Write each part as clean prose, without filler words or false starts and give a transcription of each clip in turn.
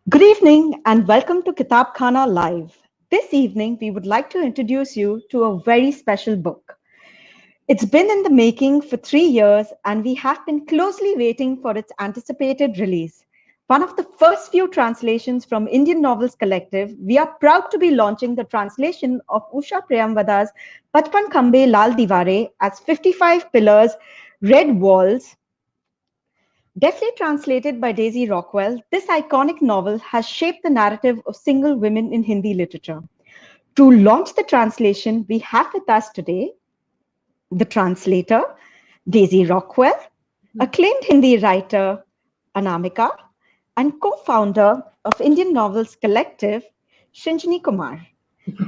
Good evening and welcome to Kitab Khana Live. This evening, we would like to introduce you to a very special book. It's been in the making for 3 years and we have been closely waiting for its anticipated release. One of the first few translations from Indian Novels Collective, we are proud to be launching the translation of Usha Priyamvada's Bachpan Khambe Lal Diware as 55 Pillars, Red Walls. Deftly translated by Daisy Rockwell, this iconic novel has shaped the narrative of single women in Hindi literature. To launch the translation, we have with us today the translator, Daisy Rockwell, acclaimed Hindi writer, Anamika, and co-founder of Indian Novels Collective, Shinjini Kumar.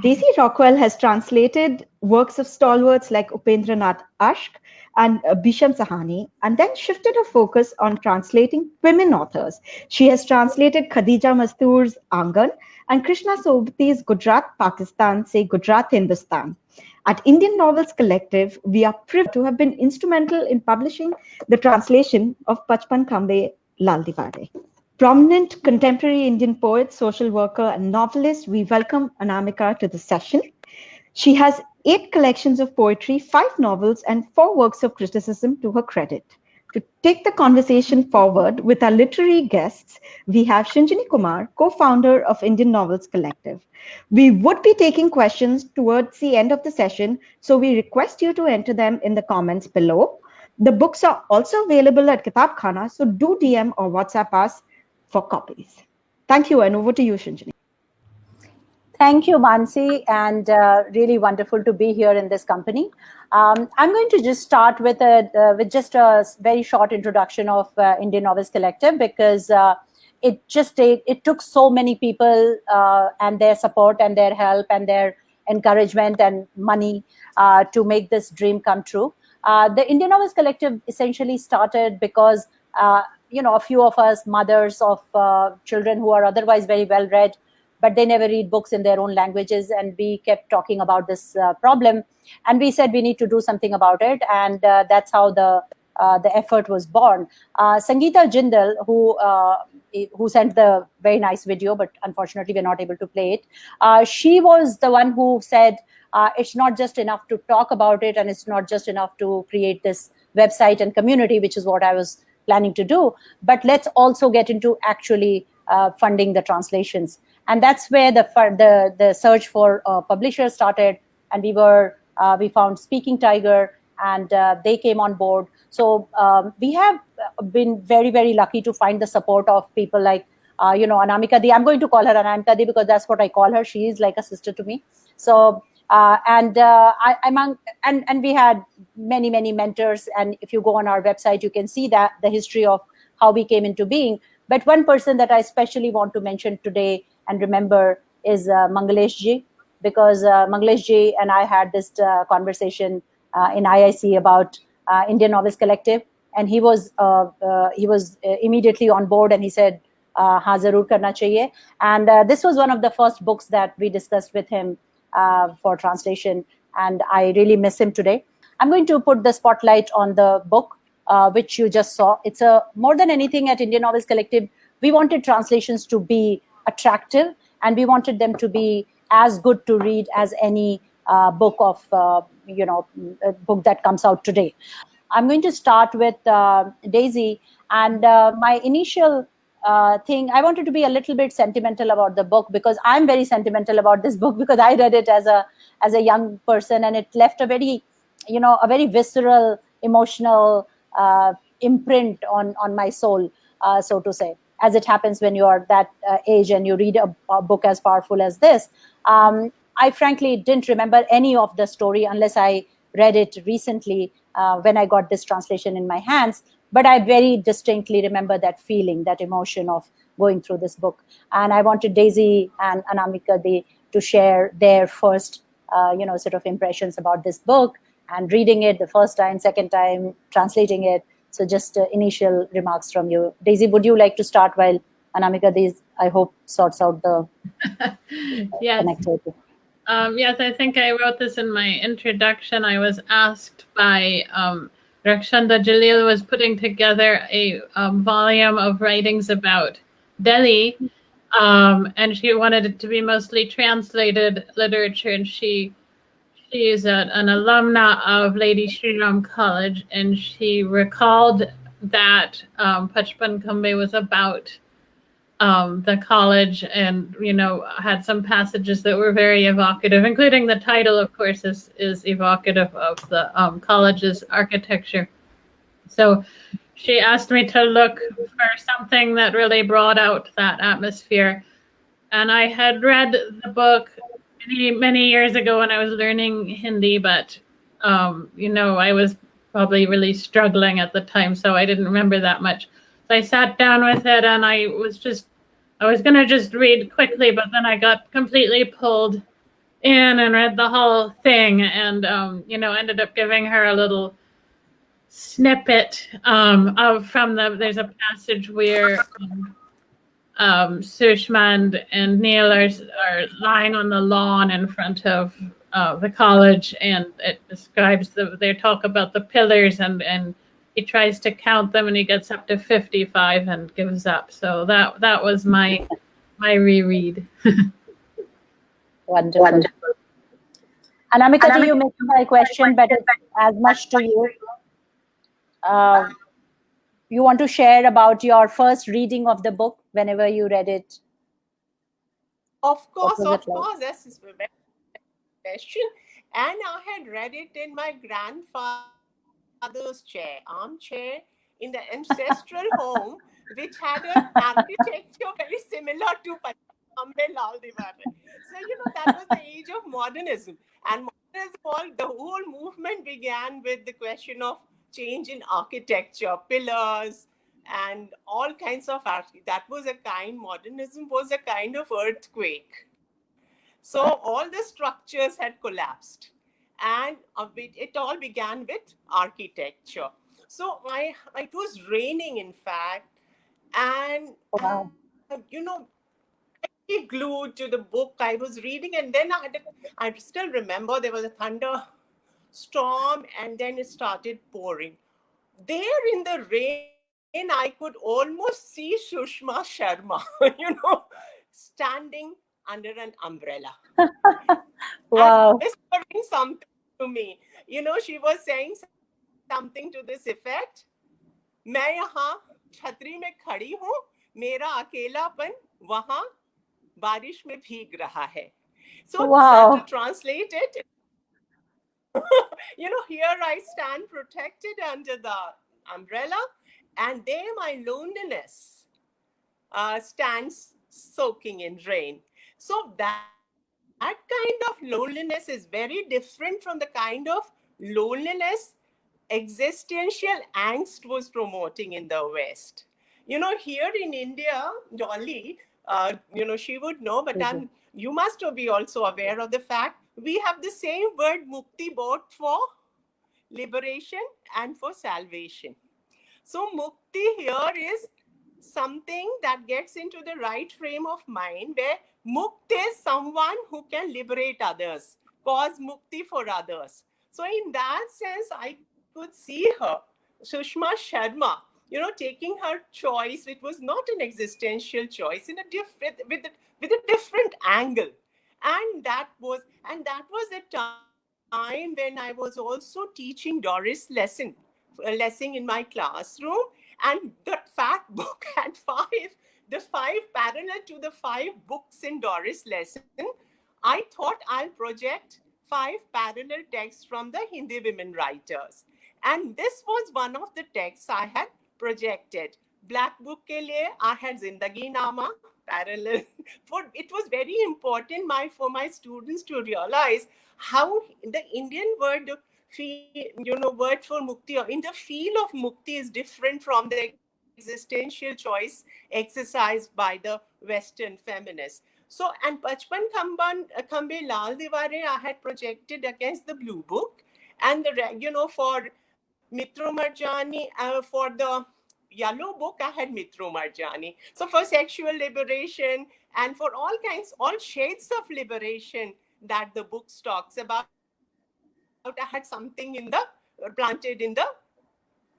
Daisy Rockwell has translated works of stalwarts like Upendranath Ashk and Bisham Sahani, and then shifted her focus on translating women authors. She has translated Khadija Mastoor's Angan and Krishna Sobti's Gujarat Pakistan se Gujarat Hindustan. At Indian Novels Collective, we are privileged to have been instrumental in publishing the translation of Bachpan Khambe Lal Diware. Prominent contemporary Indian poet, social worker, and novelist, we welcome Anamika to the session. She has 8 collections of poetry, 5 novels, and 4 works of criticism to her credit. To take the conversation forward with our literary guests, we have Shinjini Kumar, co-founder of Indian Novels Collective. We would be taking questions towards the end of the session, so we request you to enter them in the comments below. The books are also available at Kitab Khana, so do DM or WhatsApp us for copies. Thank you, and over to you, Shinjini. Thank you, Mansi, and really wonderful to be here in this company. I'm going to just start with just a very short introduction of Indian Novels Collective because it took so many people and their support and their help and their encouragement and money to make this dream come true. The Indian Novels Collective essentially started because a few of us mothers of children who are otherwise very well read, but they never read books in their own languages, and we kept talking about this problem, and we said we need to do something about it, and that's how the effort was born. Sangeeta Jindal, who sent the very nice video, but unfortunately we're not able to play it, she was the one who said it's not just enough to talk about it, and it's not just enough to create this website and community, which is what I was planning to do, but let's also get into actually funding the translations. And that's where the search for publishers started, and we found Speaking Tiger, and they came on board. So we have been very, very lucky to find the support of people like Anamika Di. I'm going to call her Anamika Di because that's what I call her. She is like a sister to me. So and we had many, many mentors, and if you go on our website, you can see that the history of how we came into being. But one person that I especially want to mention today and remember is Mangalesh Ji, because Mangalesh Ji and I had this conversation in IIC about Indian Novels Collective, and he was immediately on board, and he said, "Haan, zarur karna chahiye." And this was one of the first books that we discussed with him for translation, and I really miss him today. I'm going to put the spotlight on the book, which you just saw. It's more than anything at Indian Novels Collective, we wanted translations to be attractive, and we wanted them to be as good to read as any book of a book that comes out today. I'm going to start with Daisy, and my initial thing, I wanted to be a little bit sentimental about the book, because I'm very sentimental about this book, because I read it as a young person, and it left a very visceral, emotional imprint on my soul, so to say, as it happens when you are that age and you read a book as powerful as this. I frankly didn't remember any of the story unless I read it recently when I got this translation in my hands. But I very distinctly remember that feeling, that emotion of going through this book. And I wanted Daisy and Anamika to share their first, sort of impressions about this book, and reading it the first time, second time, translating it. So just initial remarks from you. Daisy, would you like to start while Anamika, I hope, sorts out the connectivity? Yes, I think I wrote this in my introduction. I was asked by Rakshanda Jalil was putting together a volume of writings about Delhi, And she wanted it to be mostly translated literature, and she is an alumna of Lady Shri Ram College, and she recalled that Pachpan Kambe was about the college, and had some passages that were very evocative, including the title, of course, is evocative of the college's architecture. So she asked me to look for something that really brought out that atmosphere. And I had read the book many years ago when I was learning Hindi, but I was probably really struggling at the time, so I didn't remember that much. So I sat down with it, and I was going to just read quickly, but then I got completely pulled in and read the whole thing, and ended up giving her a little snippet there's a passage where Sushma and Neil are lying on the lawn in front of the college, and it describes they talk about the pillars, and he tries to count them, and he gets up to 55 and gives up. So that was my reread. Wonderful. Anamika, to you make my question, but it's as much to you. You want to share about your first reading of the book, whenever you read it? Of course, this is a very question. And I had read it in my grandfather's armchair, in the ancestral home, which had an architecture very similar to Kambe Lal Diware. So, that was the age of modernism. And modernism, the whole movement began with the question of change in architecture, pillars, and all kinds of art. Modernism was a kind of earthquake. So all the structures had collapsed, and it all began with architecture. So it was raining, in fact, and wow. I glued to the book I was reading, and then I still remember there was a thunderstorm, and then it started pouring. There in the rain, I could almost see Sushma Sharma, standing under an umbrella. Wow. And whispering something to me. She was saying something to this effect. मैं यहाँ छतरी में खड़ी हूँ, मेरा अकेलापन वहाँ बारिश में भीग रहा है. So wow. To translate it, here I stand protected under the umbrella, and there my loneliness stands soaking in rain. So that kind of loneliness is very different from the kind of loneliness existential angst was promoting in the West. Here in India, Dolly, she would know, but you must be also aware of the fact we have the same word mukti both for liberation and for salvation. So mukti here is something that gets into the right frame of mind, where mukti is someone who can liberate others, cause mukti for others. So in that sense, I could see her, Sushma Sharma, taking her choice. It was not an existential choice, in a different with a different angle, and that was the time when I was also teaching Doris lesson in my classroom, and that fat book had the five parallel to the 5 books in Doris lesson. I thought I'll project 5 parallel texts from the Hindi women writers. And this was one of the texts I had projected. Black book ke liye, I had Zindagi Nama parallel. It was very important for my students to realize how the Indian word for mukti, or in the feel of mukti, is different from the existential choice exercised by the Western feminists. So, and Pachpan Kambe Lal Diware, I had projected against the Blue Book, and for Mitro Marjani, for the Yellow Book, I had Mitro Marjani. So for sexual liberation and for all shades of liberation that the book talks about, I had something planted in the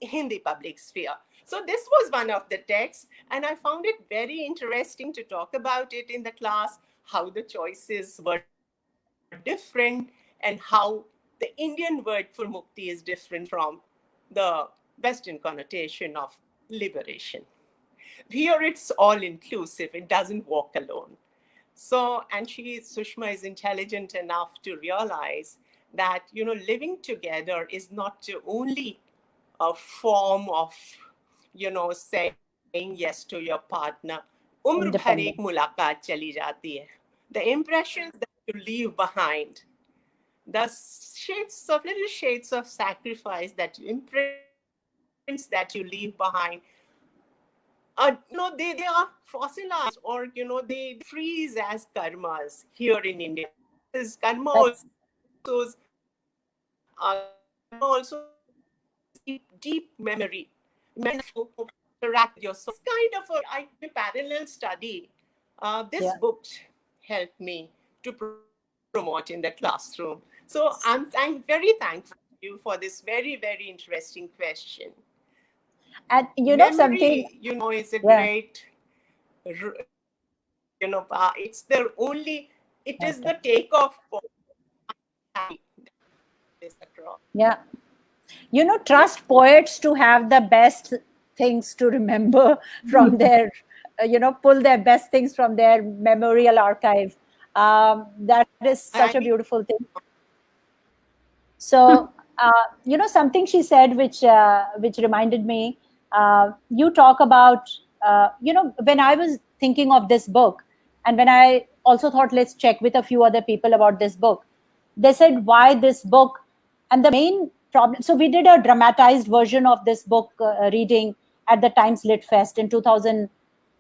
Hindi public sphere. So this was one of the texts, and I found it very interesting to talk about it in the class, how the choices were different and how the Indian word for mukti is different from the Western connotation of liberation. Here it's all inclusive, it doesn't walk alone. So, and Sushma is intelligent enough to realize that, living together is not only a form of, saying yes to your partner. Umr bhar ek Independent. mulaqat chali jati hai. The impressions that you leave behind, the little shades of sacrifice, imprints that you leave behind, they are fossilized, or they freeze as karmas here in India. This karma That's karma also has deep memory, meant to interact with your soul. This kind of a parallel study. This yeah. book helped me to promote in the classroom. So I'm very thankful to you for this very, very interesting question. And something, Memory, is a yeah. great, it's the only, it is Okay. the takeoff point this across. Yeah. Trust poets to have the best things to remember from their, pull their best things from their memorial archive. That is such a I mean, beautiful thing. So, something she said, which reminded me. You talk about, when I was thinking of this book, and when I also thought, let's check with a few other people about this book. They said, why this book? And the main problem. So we did a dramatized version of this book reading at the Times Lit Fest in 2000.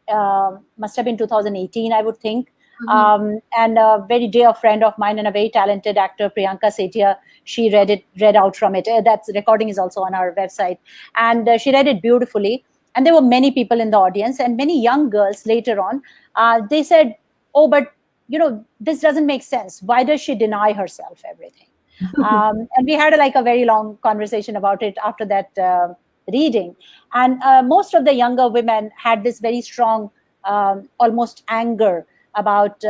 Must have been 2018, I would think. And a very dear friend of mine and a very talented actor, Priyanka Setia, she read out from it. That recording is also on our website. And she read it beautifully. And there were many people in the audience and many young girls later on. They said, oh, but, this doesn't make sense. Why does she deny herself everything? And we had a very long conversation about it after that reading. And most of the younger women had this very strong, almost anger about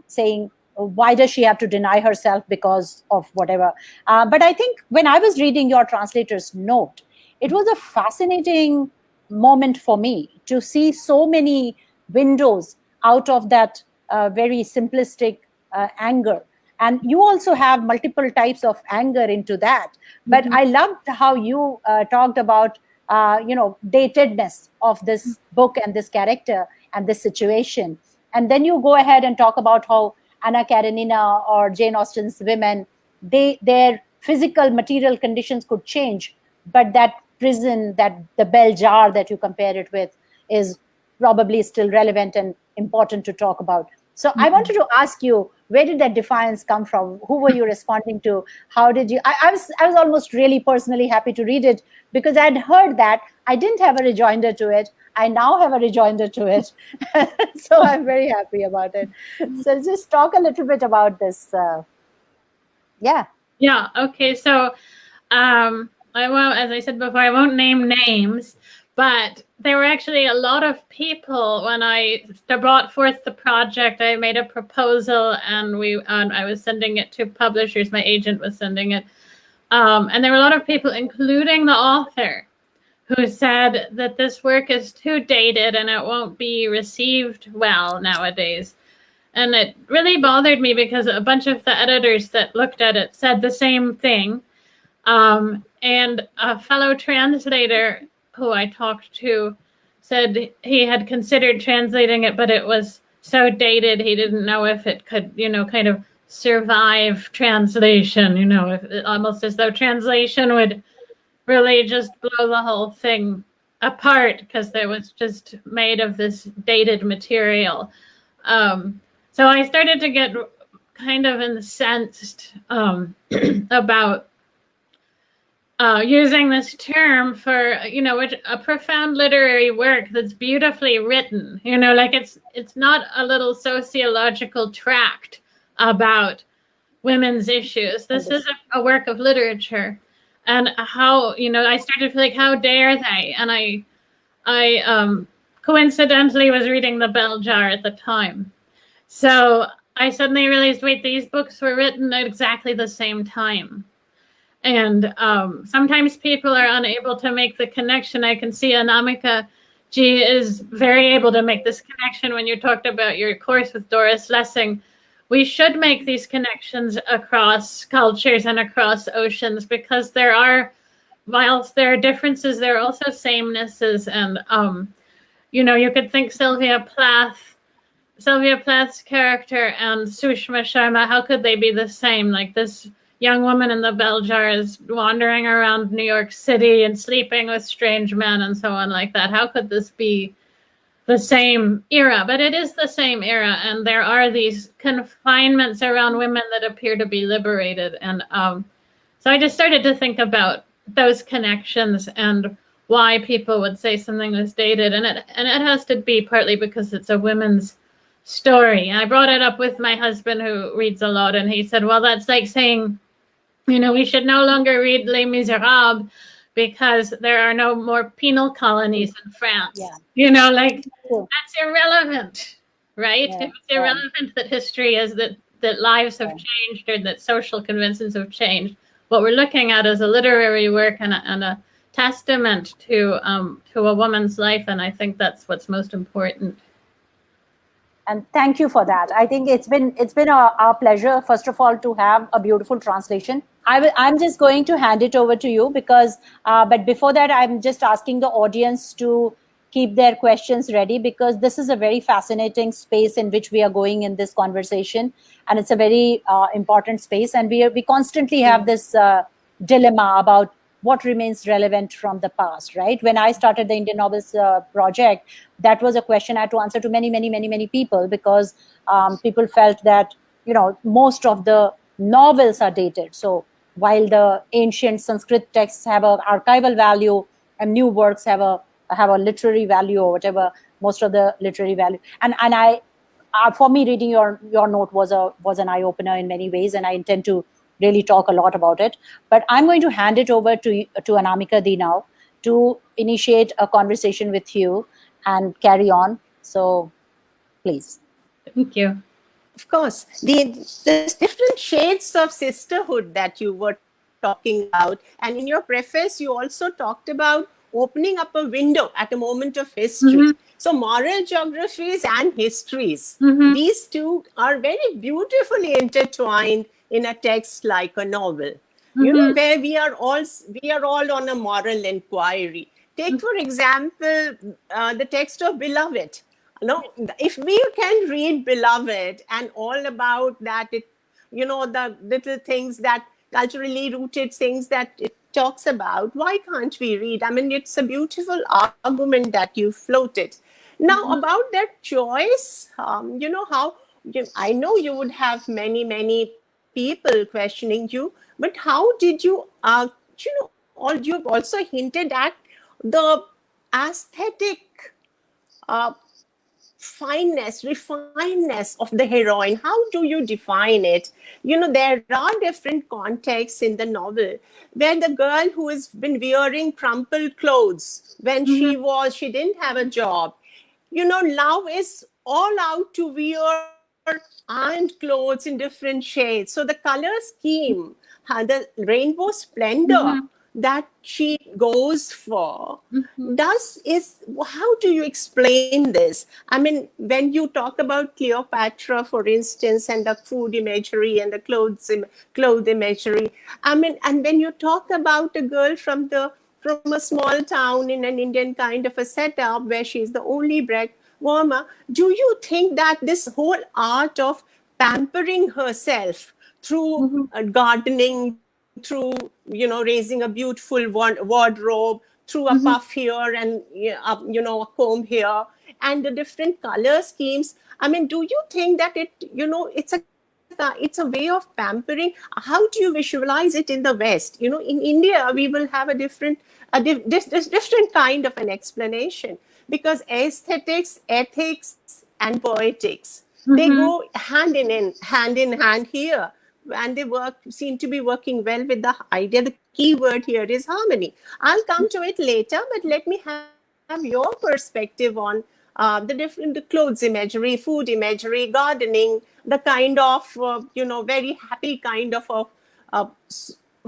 saying, why does she have to deny herself because of whatever? But I think when I was reading your translator's note, it was a fascinating moment for me to see so many windows out of that very simplistic anger. And you also have multiple types of anger into that. But I loved how you talked about, datedness of this book and this character and this situation. And then you go ahead and talk about how Anna Karenina or Jane Austen's women, their physical material conditions could change, but that prison, that the bell jar that you compare it with, is probably still relevant and important to talk about. So I wanted to ask you, where did that defiance come from? Who were you responding to? How did you? I was almost really personally happy to read it because I'd heard that. I didn't have a rejoinder to it. I now have a rejoinder to it. So I'm very happy about it. So just talk a little bit about this. Yeah. Yeah. Okay. So, I won't, as I said before, I won't name names, but there were actually a lot of people when I brought forth the project. I made a proposal, and I was sending it to publishers. My agent was sending it, and there were a lot of people, including the author, who said that this work is too dated and it won't be received well nowadays. And it really bothered me because a bunch of the editors that looked at it said the same thing. And a fellow translator who I talked to said he had considered translating it, but it was so dated he didn't know if it could, kind of survive translation, almost as though translation would really just blow the whole thing apart because it was just made of this dated material. So I started to get kind of incensed about using this term for, a profound literary work that's beautifully written, like it's not a little sociological tract about women's issues. This is a work of literature. And how, I started to feel like, how dare they? And I I coincidentally was reading The Bell Jar at the time. So I suddenly realized, wait, these books were written at exactly the same time. And sometimes people are unable to make the connection. I can see Anamika G is very able to make this connection when you talked about your course with Doris Lessing. We should make these connections across cultures and across oceans, because there are, whilst there are differences, there are also samenesses. And, you could think Sylvia Plath's character and Sushma Sharma, how could they be the same? Like, this young woman in The Bell Jar is wandering around New York City and sleeping with strange men and so on like that. How could this be the same era? But it is the same era, and there are these confinements around women that appear to be liberated. And so I just started to think about those connections and why people would say something was dated. And it has to be partly because it's a women's story. I brought it up with my husband, who reads a lot, and he said, well, that's like saying, we should no longer read Les Miserables because there are no more penal colonies in France. Yeah. That's irrelevant, right? Yeah. It's irrelevant that history is that lives have changed, or that social conventions have changed. What we're looking at is a literary work and a testament to a woman's life, and I think that's what's most important. And thank you for that. I think it's been our pleasure, first of all, to have a beautiful translation. I'm just going to hand it over to you, because, but before that, I'm just asking the audience to keep their questions ready, because this is a very fascinating space in which we are going in this conversation, and it's a very important space. And we constantly have this dilemma about what remains relevant from the past, right? When I started the Indian Novels project, that was a question I had to answer to many people, because people felt that, most of the novels are dated. So while the ancient Sanskrit texts have an archival value and new works have a literary value, or whatever, most of the literary value. And I, for me, reading your note was an eye opener in many ways, and I intend to really talk a lot about it. But I'm going to hand it over to Anamika Di now to initiate a conversation with you and carry on. So please. Thank you. Of course, the different shades of sisterhood that you were talking about, and in your preface, you also talked about opening up a window at a moment of history. Mm-hmm. So moral geographies and histories, mm-hmm. these two are very beautifully intertwined in a text like a novel, mm-hmm. Where we are all on a moral inquiry. Take, for example, the text of Beloved. If we can read Beloved and all about that, the little things, that culturally rooted things that it talks about, why can't we read? I mean, it's a beautiful argument that you floated. Now, mm-hmm. about that choice, how I know you would have many people questioning you, but how did you, you've also hinted at the aesthetic refineness of the heroine. How do you define it? There are different contexts in the novel where the girl who has been wearing crumpled clothes when mm-hmm. she didn't have a job, now is all out to wear ironed clothes in different shades. So the color scheme, the rainbow splendor mm-hmm. that she goes for, mm-hmm. how do you explain this? I mean, when you talk about Cleopatra, for instance, and the food imagery and the clothes imagery, I mean, and when you talk about a girl from a small town in an Indian kind of a setup where she's the only bread warmer, do you think that this whole art of pampering herself through mm-hmm. gardening, through raising a beautiful wardrobe, through a mm-hmm. puff here and a comb here, and the different color schemes, I mean, do you think that it's a way of pampering? How do you visualize it in the West? In India, we will have a different kind of an explanation, because aesthetics, ethics, and poetics, mm-hmm. they go hand in hand here, and they seem to be working well with the idea. The key word here is harmony. I'll come to it later, but let me have your perspective on the clothes imagery, food imagery, gardening, the kind of very happy kind of a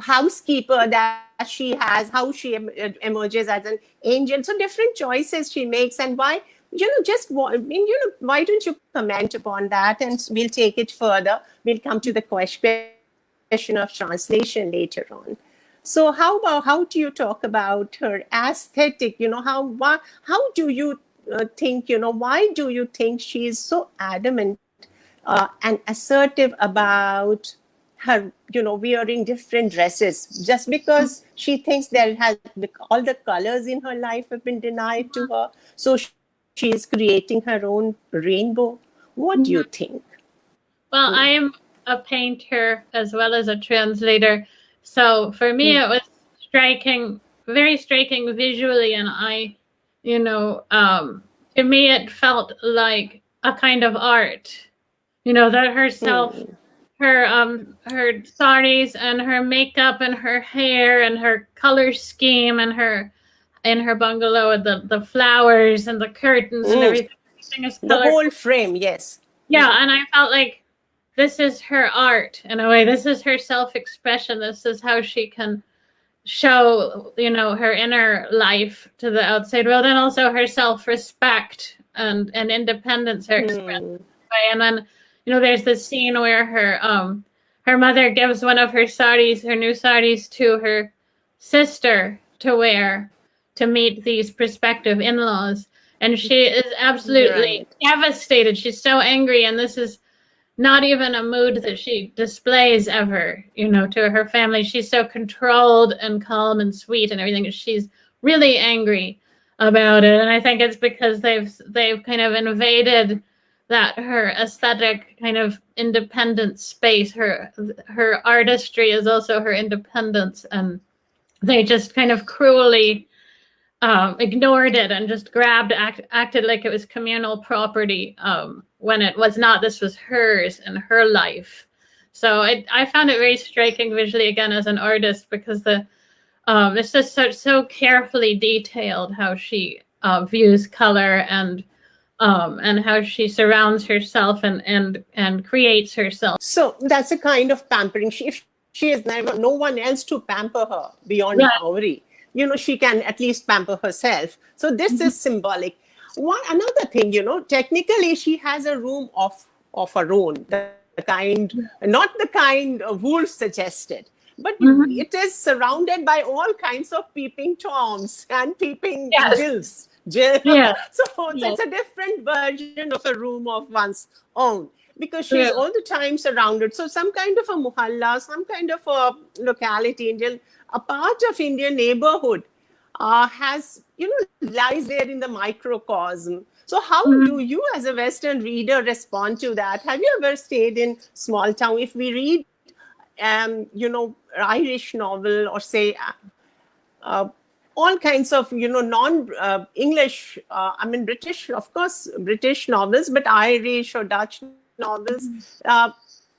housekeeper that she has, how she emerges as an angel. So different choices she makes, and why, why don't you comment upon that, and we'll take it further. We'll come to the question of translation later on. So how do you talk about her aesthetic? How do you think, why do you think she is so adamant and assertive about her, wearing different dresses, just because she thinks that all the colors in her life have been denied to her, so she is creating her own rainbow? What do you think? Well, I am a painter as well as a translator. So for me, it was very striking visually. And to me, it felt like a kind of art, that herself, her saris and her makeup and her hair and her color scheme and in her bungalow and the flowers and the curtains and everything is the colorful. whole frame. Yes. Yeah, and I felt like this is her art in a way. This is her self-expression. This is how she can show, her inner life to the outside world, and also her self-respect and independence are expressed by. And then, there's this scene where her mother gives one of her new saris to her sister to wear to meet these prospective in-laws. And she is absolutely devastated. She's so angry, and this is not even a mood that she displays ever, to her family. She's so controlled and calm and sweet and everything. She's really angry about it. And I think it's because they've kind of invaded her aesthetic kind of independent space. Her artistry is also her independence, and they just kind of cruelly ignored it and just acted like it was communal property when it was not. This was hers and her life. So I found it very striking visually, again, as an artist, because it's just so carefully detailed how she views color and how she surrounds herself and creates herself. So that's a kind of pampering. If she has no one else to pamper her beyond Gauri, she can at least pamper herself. So this is symbolic. Another thing, technically she has a room of her own, not the kind Woolf suggested, but it is surrounded by all kinds of peeping toms and peeping jills. So it's a different version of a room of one's own, because she's all the time surrounded. So some kind of a muhalla, some kind of a locality, a part of Indian neighborhood lies there in the microcosm. So how do you as a Western reader respond to that? Have you ever stayed in small town? If we read, Irish novel, or say all kinds of, non-English, British, of course, British novels, but Irish or Dutch novels,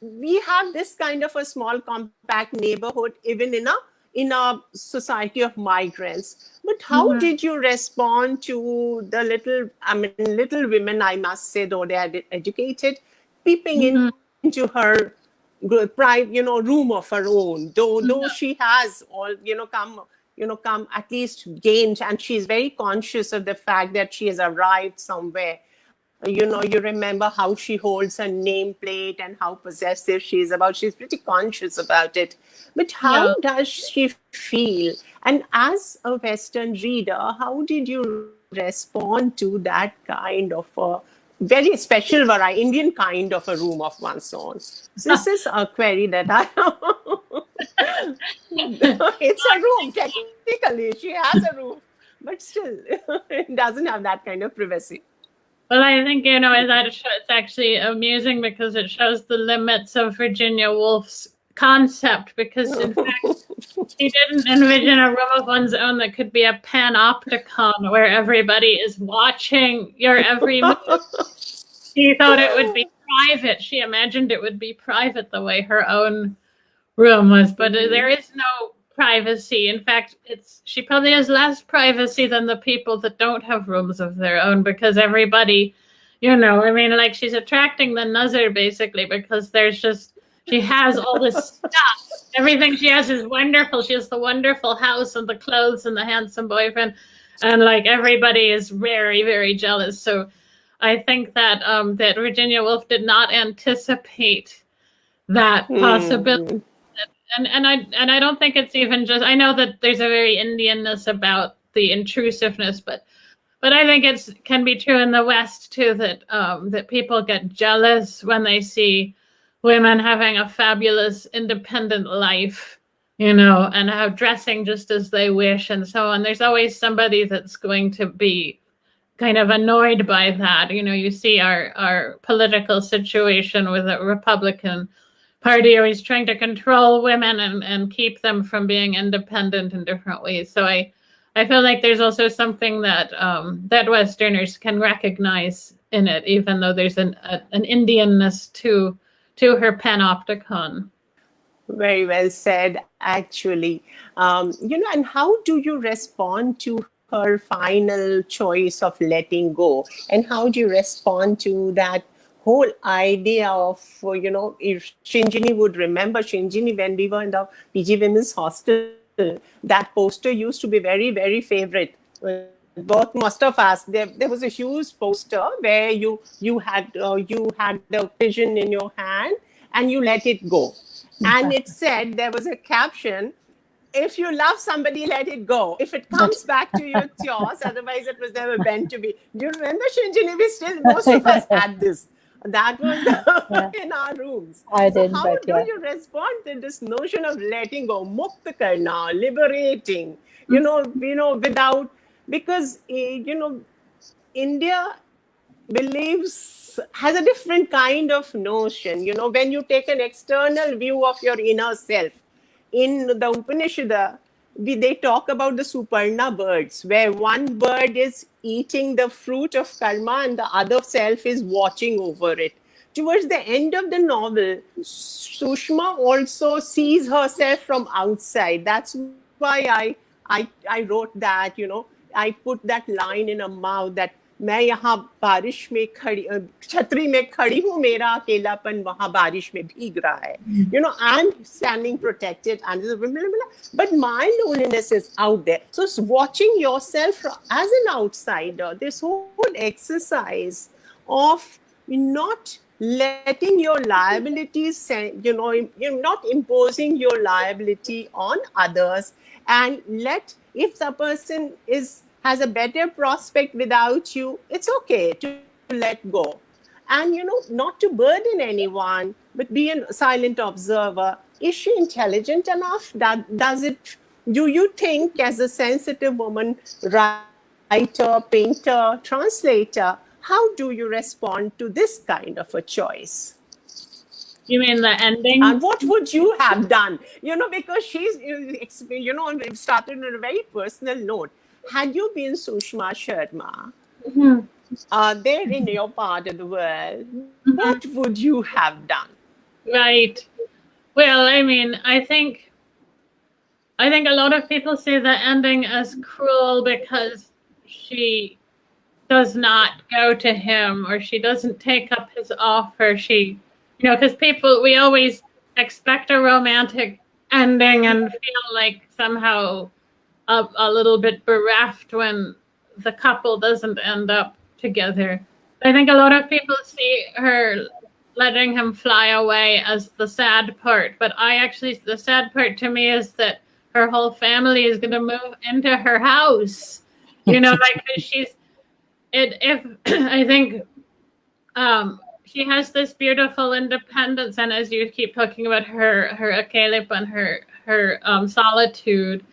we have this kind of a small compact neighborhood, even in a society of migrants. But how did you respond to the little women, I must say, though they are educated, peeping into her room of her own, though she has all, come at least gained, and she's very conscious of the fact that she has arrived somewhere. You remember how she holds her nameplate and how possessive she is about. She's pretty conscious about it. But how does she feel? And as a Western reader, how did you respond to that kind of a very special Indian kind of a room of one's own? So this is a query that I it's a room, technically. She has a room, but still, it doesn't have that kind of privacy. Well, I think, that it's actually amusing because it shows the limits of Virginia Woolf's concept, because in fact, she didn't envision a room of one's own that could be a panopticon where everybody is watching your every move. She thought it would be private. She imagined it would be private the way her own room was, but there is no privacy. In fact, she probably has less privacy than the people that don't have rooms of their own, because everybody, I mean, like, she's attracting the nazar basically because she has all this stuff. Everything she has is wonderful. She has the wonderful house and the clothes and the handsome boyfriend, and like everybody is very, very jealous. So I think that that Virginia Woolf did not anticipate that possibility. And I don't think it's even just, I know that there's a very Indianness about the intrusiveness, but I think it can be true in the West too, that that people get jealous when they see women having a fabulous independent life, and how dressing just as they wish and so on. There's always somebody that's going to be kind of annoyed by that. You see our political situation with the Republican Party always trying to control women and keep them from being independent in different ways. So I feel like there's also something that that Westerners can recognize in it, even though there's an Indianness to her panopticon. Very well said, actually. And how do you respond to her final choice of letting go? And how do you respond to that whole idea of, if Shinjini would remember, Shinjini, when we were in the PG Women's Hostel, that poster used to be very, very favorite. Both most of us, there was a huge poster where you had the pigeon in your hand and you let it go. And it said, there was a caption, if you love somebody, let it go. If it comes back to you, it's yours. Otherwise, it was never meant to be. Do you remember, Shinjini? Most of us had this. That was in our rooms. I didn't, how do you respond to this notion of letting go, mukta karna, liberating, without, because, India has a different kind of notion. When you take an external view of your inner self, in the Upanishad, they talk about the Suparna birds, where one bird is eating the fruit of karma and the other self is watching over it. Towards the end of the novel, Sushma also sees herself from outside. That's why I wrote that, I put that line in her mouth that मैं यहाँ बारिश में खड़ी छतरी में खड़ी हूँ मेरा अकेलापन वहाँ बारिश में भीग रहा है I'm standing protected under the but my loneliness is out there. So watching yourself as an outsider, this whole exercise of not letting your liabilities, you're not imposing your liability on others, and if the person has a better prospect without you, it's okay to let go. And, not to burden anyone, but be a silent observer. Is she intelligent enough? Do you think, as a sensitive woman, writer, painter, translator, how do you respond to this kind of a choice? You mean the ending? And what would you have done? Because she's, started on a very personal note. Had you been Sushma Sharma, there in your part of the world, what would you have done? Right. Well, I mean, I think a lot of people say the ending is cruel because she does not go to him, or she doesn't take up his offer. She, because we always expect a romantic ending and feel like somehow a little bit bereft when the couple doesn't end up together. I think a lot of people see her letting him fly away as the sad part, but the sad part to me is that her whole family is going to move into her house. Like I think she has this beautiful independence, and as you keep talking about her akelep and her solitude,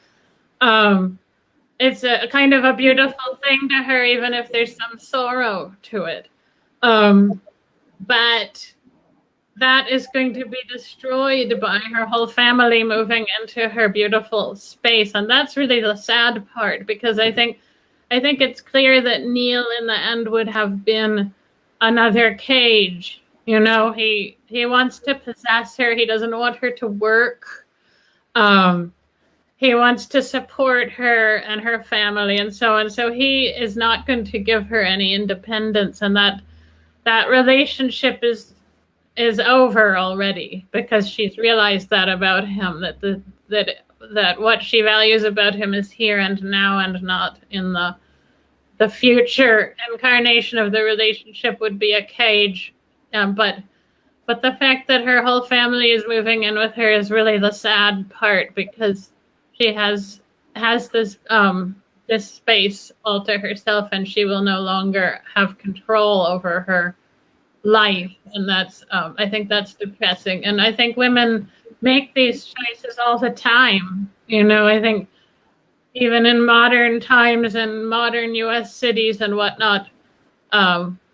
it's a kind of a beautiful thing to her, even if there's some sorrow to it. But that is going to be destroyed by her whole family moving into her beautiful space. And that's really the sad part, because I think it's clear that Neil in the end would have been another cage. He wants to possess her. He doesn't want her to work. he wants to support her and her family and so on. So he is not going to give her any independence, and that relationship is over already because she's realized that about him, that what she values about him is here and now and not in the future incarnation of the relationship would be a cage. But the fact that her whole family is moving in with her is really the sad part, because she has this space all to herself, and she will no longer have control over her life, and that's I think that's depressing. And I think women make these choices all the time. I think even in modern times and modern U.S. cities and whatnot,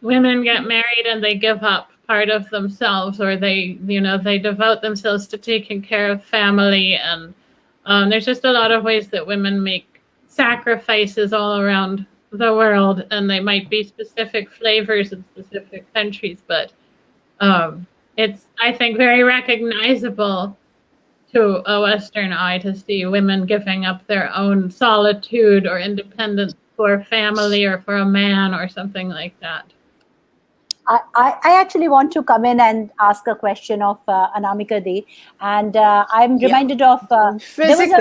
women get married and they give up part of themselves, or they devote themselves to taking care of family. And there's just a lot of ways that women make sacrifices all around the world, and they might be specific flavors in specific countries, but it's, I think, very recognizable to a Western eye to see women giving up their own solitude or independence for family or for a man or something like that. I actually want to come in and ask a question of Anamika Dey, and I'm reminded of physical.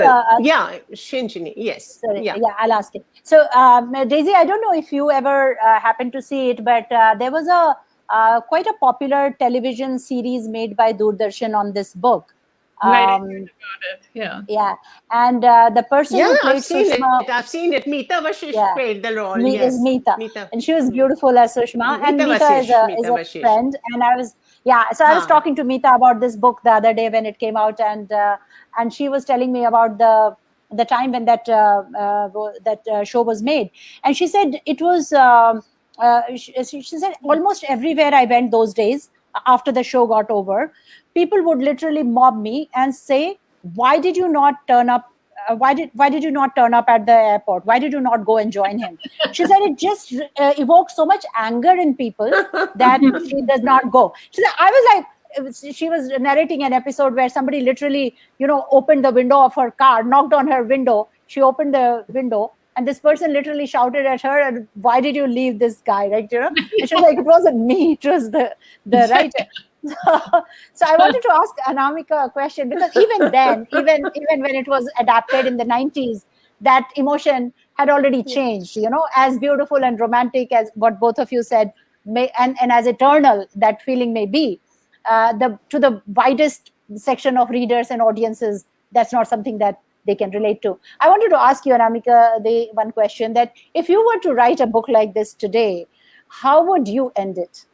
Shinjini, yes. Sorry, yeah, I'll ask it. So, Daisy, I don't know if you ever happened to see it, but there was a quite a popular television series made by Doordarshan on this book. Right, I heard about it. Yeah. And the person who played Sushma, I've seen it. Meeta Vashish played the role. Is Meeta, and she was beautiful as Sushma. And Meeta is a friend. And I was I was talking to Meeta about this book the other day when it came out, and she was telling me about the time when that show was made, and she said it was. She said almost everywhere I went those days after the show got over, people would literally mob me and say, "Why did you not turn up? Why did you not turn up at the airport? Why did you not go and join him?" She said it just evoked so much anger in people that she does not go. She said, I was like, she was narrating an episode where somebody literally, opened the window of her car, knocked on her window. She opened the window, and this person literally shouted at her, "And why did you leave this guy?" Right? And she was like, "It wasn't me; it was the writer." So I wanted to ask Anamika a question, because even then, even when it was adapted in the 90s, that emotion had already changed. As beautiful and romantic as what both of you said, and as eternal that feeling may be, to the widest section of readers and audiences, that's not something that they can relate to. I wanted to ask you, Anamika, the one question, that if you were to write a book like this today, how would you end it?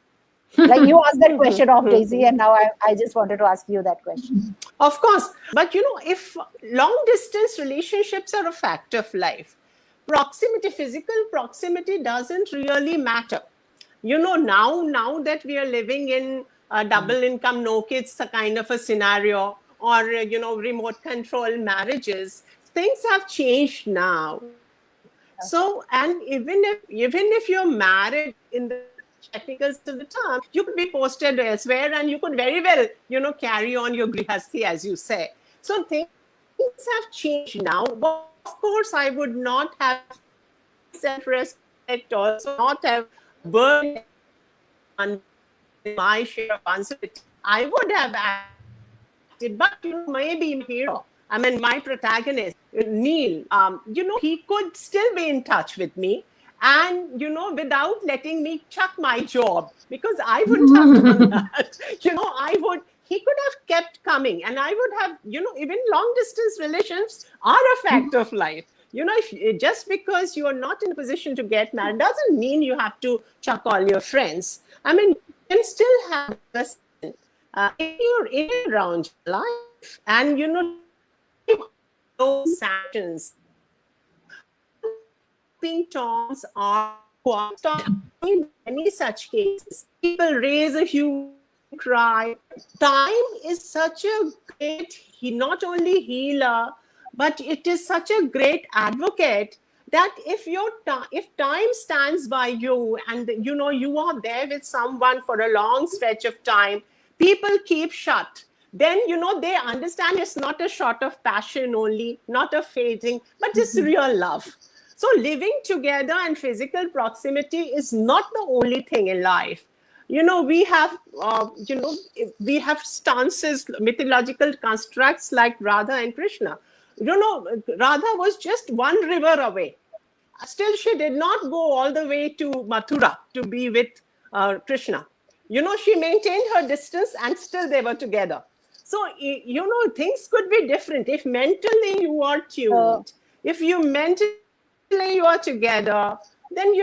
Like you asked that question of Daisy, and now I just wanted to ask you that question. Of course. But, if long distance relationships are a fact of life, physical proximity doesn't really matter. Now that we are living in a double income, no kids kind of a scenario, or, remote control marriages, things have changed now. So, and even if you're married in the technicals of the term, you could be posted elsewhere, and you could very well, carry on your grihasti, as you say. So things have changed now. But of course, I would not have self-respect, also not have burned on my share of answerability. I would have acted, but maybe hero. I mean, my protagonist, Neil, he could still be in touch with me. And, without letting me chuck my job, because I wouldn't have done that. He could have kept coming, and I would have, even long distance relations are a fact of life. Just because you are not in a position to get married doesn't mean you have to chuck all your friends. I mean, you can still have in your around life, and, those sanctions. Toms are in many such cases. People raise a huge cry. Time is such a great, not only healer, but it is such a great advocate that if time stands by you, and you are there with someone for a long stretch of time, people keep shut. then, they understand it's not a shot of passion only, not a fading, but just real love. So living together and physical proximity is not the only thing in life. We have, we have stances, mythological constructs like Radha and Krishna. Radha was just one river away. Still, she did not go all the way to Mathura to be with Krishna. She maintained her distance and still they were together. So, things could be different if mentally you are tuned. If you mentally you are together, then,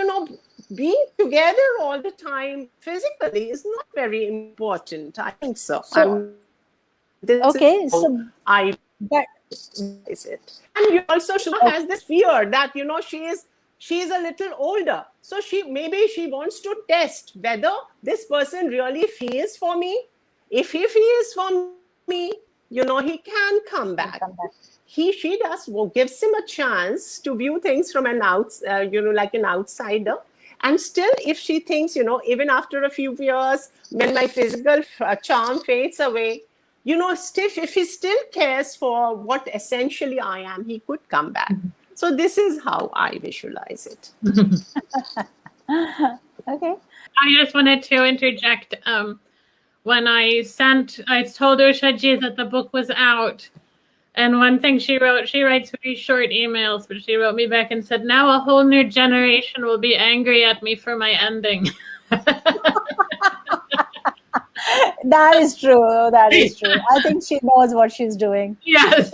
being together all the time physically is not very important. I think so. Okay, so I is it. And you also, Shubha has this fear that, she is a little older. So maybe she wants to test whether this person really feels for me. If he feels for me, he can come back. She does gives him a chance to view things from an like an outsider. And still, if she thinks, even after a few years, when my physical charm fades away, if he still cares for what essentially I am, he could come back. So this is how I visualize it. Okay. I just wanted to interject. When I told Usha Ji that the book was out. And one thing she writes very short emails, but she wrote me back and said, now a whole new generation will be angry at me for my ending. That is true. That is true. I think she knows what she's doing. Yes.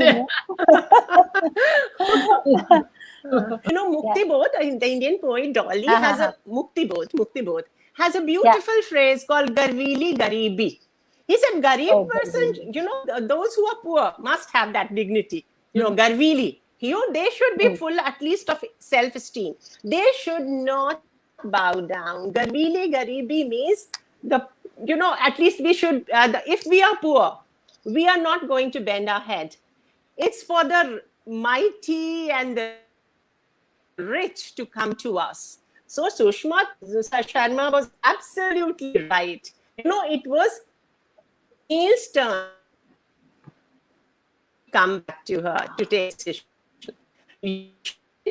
Mukti Bodh, the Indian poet Dolly has a Mukti Bodh has a beautiful phrase called Garvili Garibi. He said, Garib person, those who are poor must have that dignity. Garvili. They should be full at least of self-esteem. They should not bow down. Garvili Garibi means at least we should, if we are poor, we are not going to bend our head. It's for the mighty and the rich to come to us. So Sushma Sharma was absolutely right. It was Neil's turn to come back to her to take decision.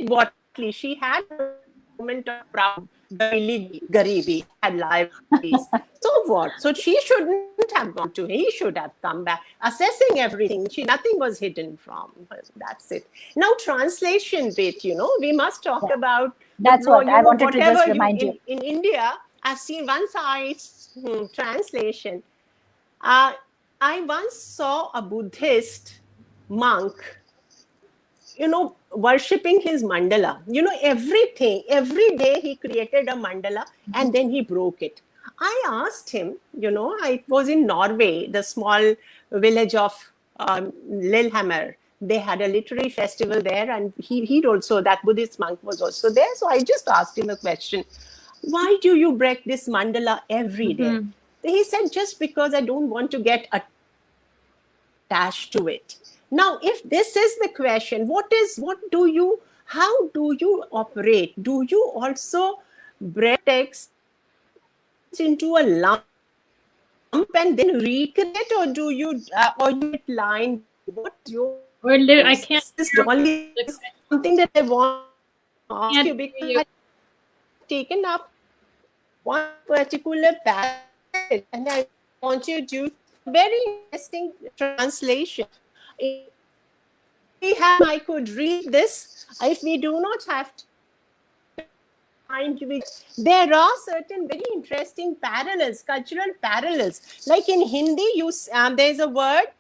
What she had a moment of proud, Garibi, had liabilities. So what? So she shouldn't have gone to him. He should have come back, assessing everything. Nothing was hidden from her. That's it. Now, translation bit, we must talk about. That's what I wanted to just remind you. In India, I've seen one side translation. I once saw a Buddhist monk, worshipping his mandala. Every day he created a mandala and then he broke it. I asked him, I was in Norway, the small village of Lillehammer. They had a literary festival there, and he'd also, that Buddhist monk was also there. So I just asked him a question. Why do you break this mandala every day? He said, just because I don't want to get attached to it. Now, if this is the question, how do you operate? Do you also break text into a lump and then recreate, or do you line? What's your? I can't. This Dolly is something that I want to ask you, because I've taken up one particular passage and I want you to do very interesting translation. I could read this. If we do not have time to, there are certain very interesting parallels, cultural parallels. Like in Hindi, there's a word,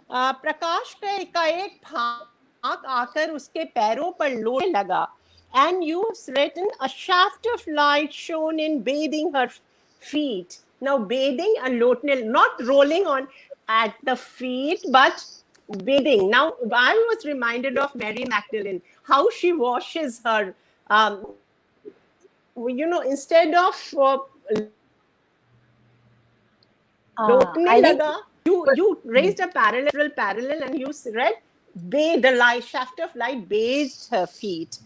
प्रकाश का एक भाग आकर उसके पैरों पर लोटने लगा, and you've written a shaft of light shone in bathing her feet. Now bathing and lotne, not rolling on at the feet, but bathing. Now I was reminded of Mary Magdalene, how she washes her, instead of lotne laga, you raised a parallel and you read, bathe, the light, shaft of light bathed her feet.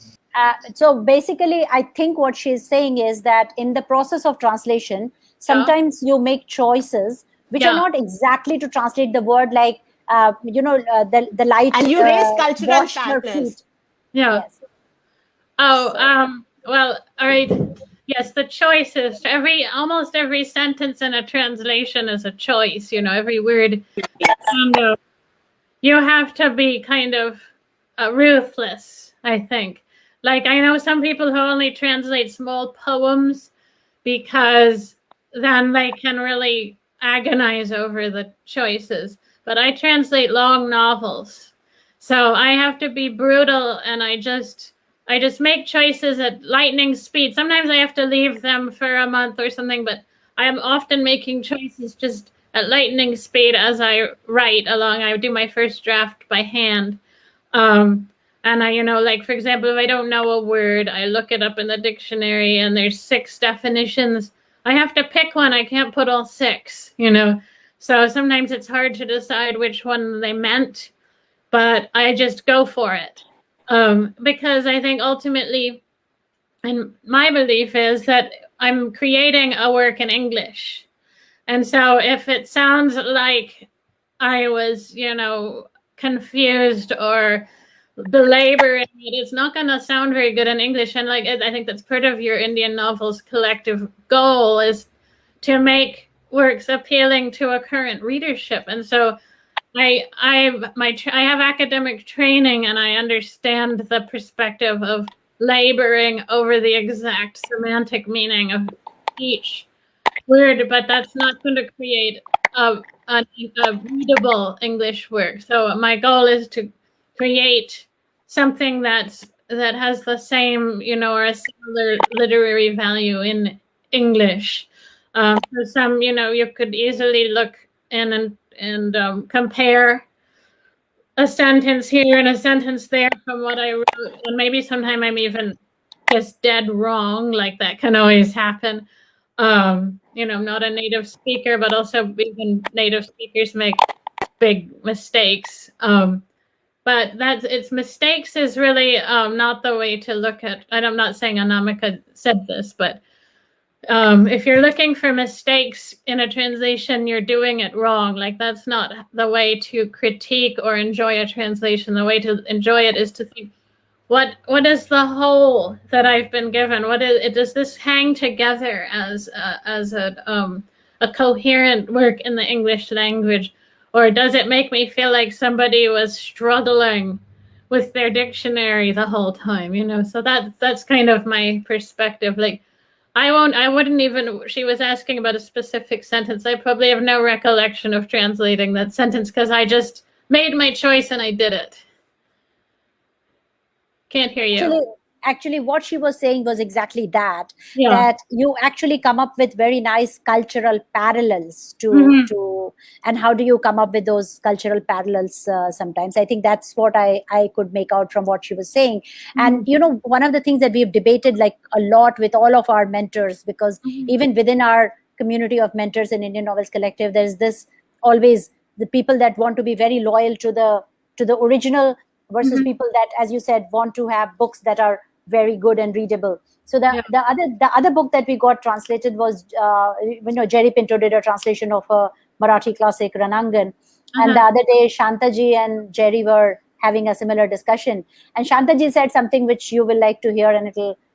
So basically, I think what she's saying is that in the process of translation, sometimes you make choices which are not exactly to translate the word, like the light And you raise cultural washed her patterns. feet. Yeah. Yes. Oh, So- well, all right. Yes, the choices. Almost every sentence in a translation is a choice. Every word. You have to be kind of ruthless, I think. Like, I know some people who only translate small poems because then they can really agonize over the choices. But I translate long novels. So I have to be brutal, and I just make choices at lightning speed. Sometimes I have to leave them for a month or something, but I am often making choices just at lightning speed as I write along. I do my first draft by hand. And I, like, for example, if I don't know a word, I look it up in the dictionary and there's 6 definitions. I have to pick one. I can't put all 6, So sometimes it's hard to decide which one they meant, but I just go for it. Because I think ultimately, and my belief is that I'm creating a work in English. And so if it sounds like I was, confused or belaboring it, it's not going to sound very good in English. And I think that's part of your Indian novels collective goal, is to make works appealing to a current readership. And so I have academic training, and I understand the perspective of laboring over the exact semantic meaning of each word, but that's not going to create a readable English work. So my goal is to create something that has the same, or a similar literary value in English. So some, you could easily look in and compare a sentence here and a sentence there from what I wrote, and maybe sometime I'm even just dead wrong. Like, that can always happen. I'm not a native speaker, but also even native speakers make big mistakes. But mistakes is really not the way to look at. And I'm not saying Anamika said this, but if you're looking for mistakes in a translation, you're doing it wrong. Like, that's not the way to critique or enjoy a translation. The way to enjoy it is to think, what is the whole that I've been given? Does this hang together as a coherent work in the English language, or does it make me feel like somebody was struggling with their dictionary the whole time? So that's kind of my perspective. Like, I wouldn't even. She was asking about a specific sentence. I probably have no recollection of translating that sentence because I just made my choice and I did it. Can't hear you. Actually, what she was saying was exactly that. Yeah. That you actually come up with very nice cultural parallels to and how do you come up with those cultural parallels sometimes? I think that's what I could make out from what she was saying. And one of the things that we've debated like a lot with all of our mentors, because even within our community of mentors in Indian Novels Collective, there's this always the people that want to be very loyal to the original versus people that, as you said, want to have books that are very good and readable. So the other book that we got translated was Jerry Pinto did a translation of a Marathi classic, Ranangan. And the other day Shantaji and Jerry were having a similar discussion, and Shantaji said something which you will like to hear, and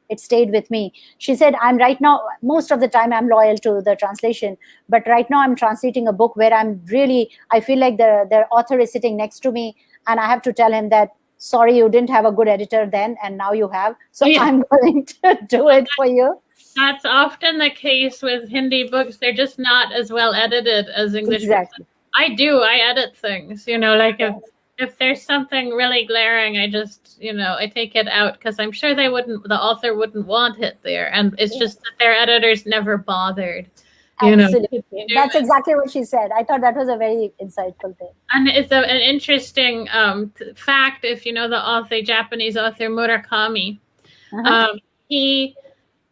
it stayed with me. She said, I'm right now, most of the time I'm loyal to the translation, but right now I'm translating a book where I feel like the author is sitting next to me, and I have to tell him that, sorry, you didn't have a good editor then, and now you have. So I'm going to do it for you. That's often the case with Hindi books. They're just not as well edited as English exactly. books. I edit things, like if there's something really glaring, I just, I take it out because I'm sure the author wouldn't want it there. And it's just that their editors never bothered. Absolutely. That's exactly what she said. I thought that was a very insightful thing. And it's an interesting fact, if you know the Japanese author Murakami. He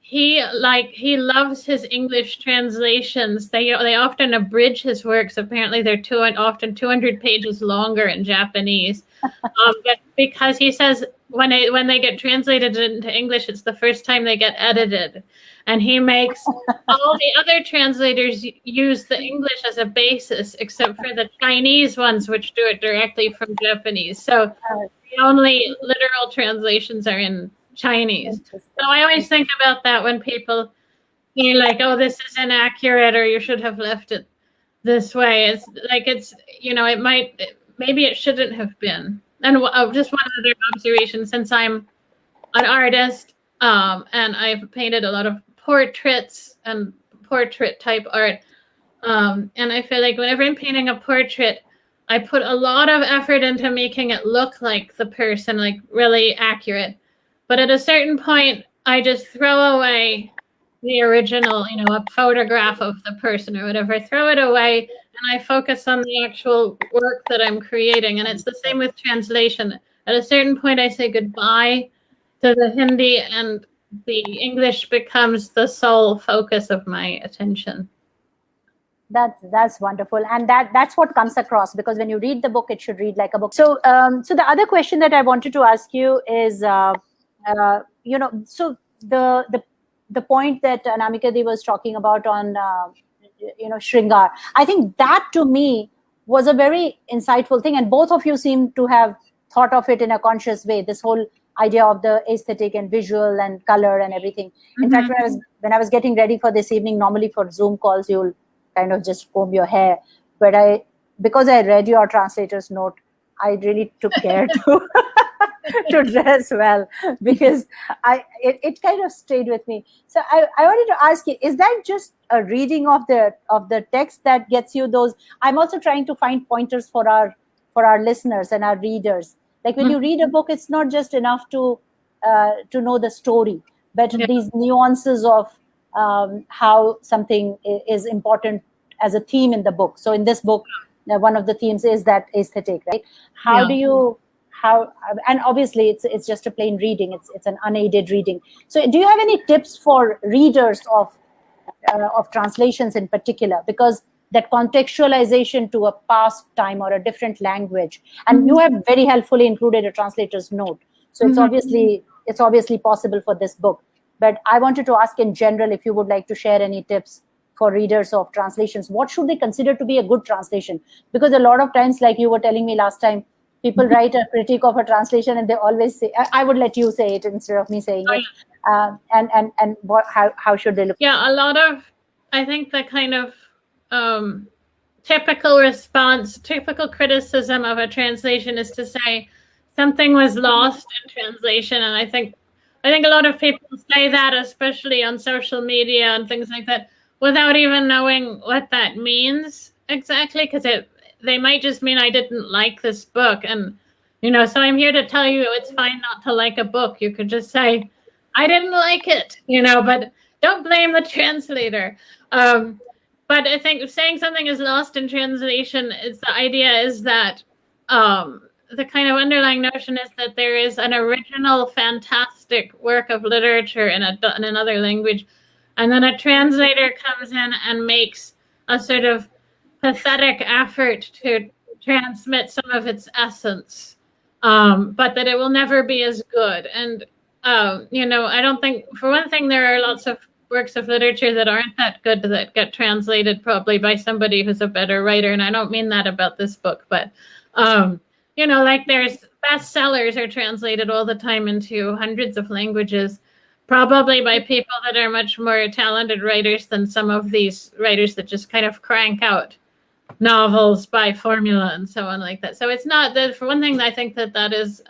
he loves his English translations. They often abridge his works. Apparently, they're often 200 pages longer in Japanese. But because he says when they get translated into English, it's the first time they get edited, and he makes all the other translators use the English as a basis, except for the Chinese ones, which do it directly from Japanese. So the only literal translations are in Chinese. So I always think about that when people say like, "Oh, this is inaccurate," or "You should have left it this way." It's like maybe it shouldn't have been. And just one other observation: since I'm an artist and I've painted a lot of portraits and portrait type art, and I feel like whenever I'm painting a portrait, I put a lot of effort into making it look like the person, like really accurate. But at a certain point, I just throw away the original, a photograph of the person or whatever, throw it away, and I focus on the actual work that I'm creating. And it's the same with translation. At a certain point, I say goodbye to the Hindi, and the English becomes the sole focus of my attention. That's wonderful, and that's what comes across, because when you read the book, it should read like a book. So so the other question that I wanted to ask you is so the point that Anamika was talking about on Shringar, I think that to me was a very insightful thing, and both of you seem to have thought of it in a conscious way, this whole idea of the aesthetic and visual and color and everything. In fact, when I was getting ready for this evening, normally for Zoom calls you'll kind of just comb your hair, but because I read your translator's note, I really took care to dress well, because it kind of stayed with me. So I wanted to ask you, is that just a reading of the text that gets you those? I'm also trying to find pointers for our listeners and our readers. Like when you read a book, it's not just enough to know the story, but these nuances of how something is important as a theme in the book. So in this book, one of the themes is that aesthetic, right? And obviously it's just a plain reading. It's an unaided reading. So do you have any tips for readers of translations in particular? Because that contextualization to a past time or a different language, and you have very helpfully included a translator's note. So it's obviously possible for this book. But I wanted to ask in general if you would like to share any tips for readers of translations. What should they consider to be a good translation? Because a lot of times, like you were telling me last time, people write a critique of a translation and they always say, I would let you say it instead of me saying it. And how should they look? Yeah, I think the kind of typical criticism of a translation is to say something was lost in translation. And I think a lot of people say that, especially on social media and things like that, without even knowing what that means exactly, because they might just mean I didn't like this book. And, so I'm here to tell you it's fine not to like a book. You could just say, I didn't like it, but don't blame the translator. But I think saying something is lost in translation, the idea is that the kind of underlying notion is that there is an original fantastic work of literature in another language, and then a translator comes in and makes a sort of pathetic effort to transmit some of its essence, but that it will never be as good. And I don't think, for one thing, there are lots of works of literature that aren't that good that get translated probably by somebody who's a better writer. And I don't mean that about this book, but like there's bestsellers are translated all the time into hundreds of languages, probably by people that are much more talented writers than some of these writers that just kind of crank out novels by formula and so on like that. So it's not that, for one thing, I think that is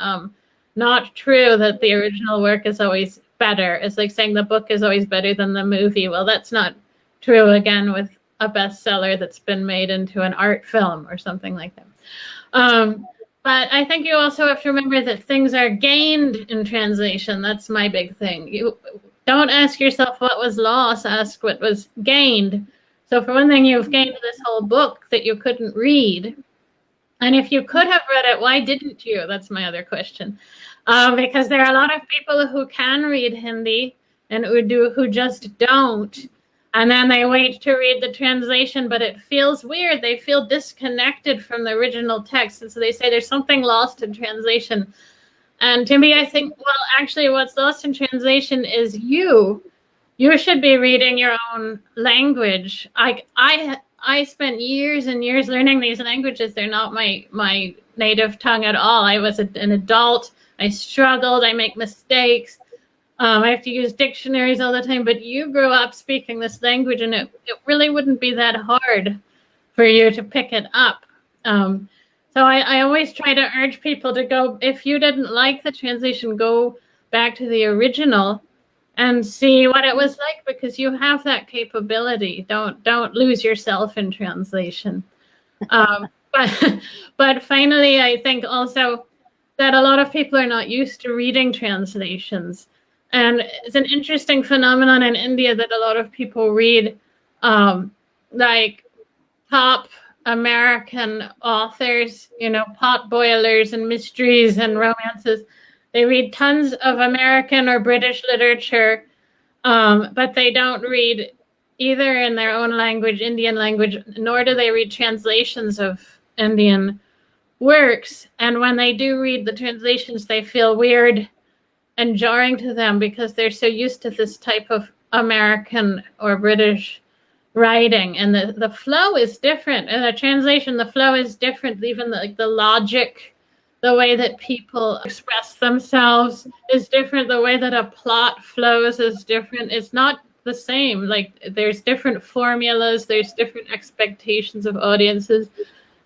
not true that the original work is always better. It's like saying the book is always better than the movie. Well, that's not true, again, with a bestseller that's been made into an art film or something like that. But I think you also have to remember that things are gained in translation. That's my big thing. You don't ask yourself what was lost, ask what was gained. So for one thing, you've gained this whole book that you couldn't read. And if you could have read it, why didn't you? That's my other question. Because there are a lot of people who can read Hindi in Urdu who just don't. And then they wait to read the translation, but it feels weird. They feel disconnected from the original text. And so they say there's something lost in translation. And to me, I think, well, actually, what's lost in translation is you. You should be reading your own language. I spent years and years learning these languages. They're not my native tongue at all. I was an adult. I struggled. I make mistakes. I have to use dictionaries all the time. But you grew up speaking this language, and it really wouldn't be that hard for you to pick it up. So I always try to urge people to go, if you didn't like the translation, go back to the original and see what it was like, because you have that capability. Don't lose yourself in translation. But finally, I think also that a lot of people are not used to reading translations. And it's an interesting phenomenon in India that a lot of people read like top American authors, pot boilers and mysteries and romances. They read tons of American or British literature, but they don't read either in their own language, Indian language, nor do they read translations of Indian works. And when they do read the translations, they feel weird and jarring to them because they're so used to this type of American or British writing, and the flow is different. In a translation, the flow is different. Even the logic, the way that people express themselves is different. The way that a plot flows is different. It's not the same. Like, there's different formulas, there's different expectations of audiences.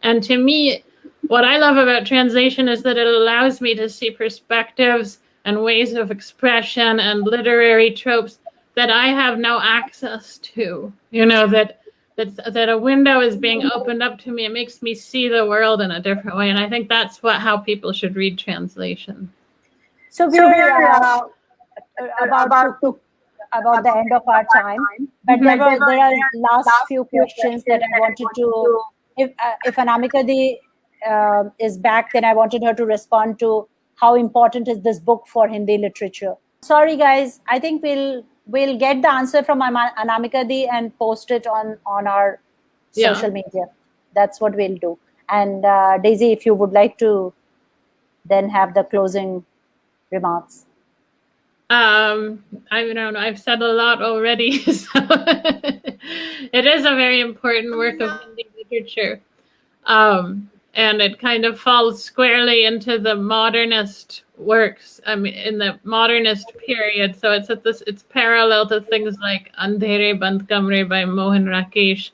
And to me, what I love about translation is that it allows me to see perspectives and ways of expression and literary tropes that I have no access to. That a window is being opened up to me. It makes me see the world in a different way, and I think that's how people should read translation. So we're about the end of our time, but there are last few questions that I wanted to. If Anamika is back, then I wanted her to respond to how important is this book for Hindi literature. Sorry, guys. I think we'll get the answer from Anamika and post it on our social media. That's what we'll do. And Daisy, if you would like to then have the closing remarks. I don't know. I've said a lot already. So it is a very important work of Hindi literature. And it kind of falls squarely into the modernist works. I mean, in the modernist period. So it's parallel to things like Andhere Band Kamre by Mohan Rakesh.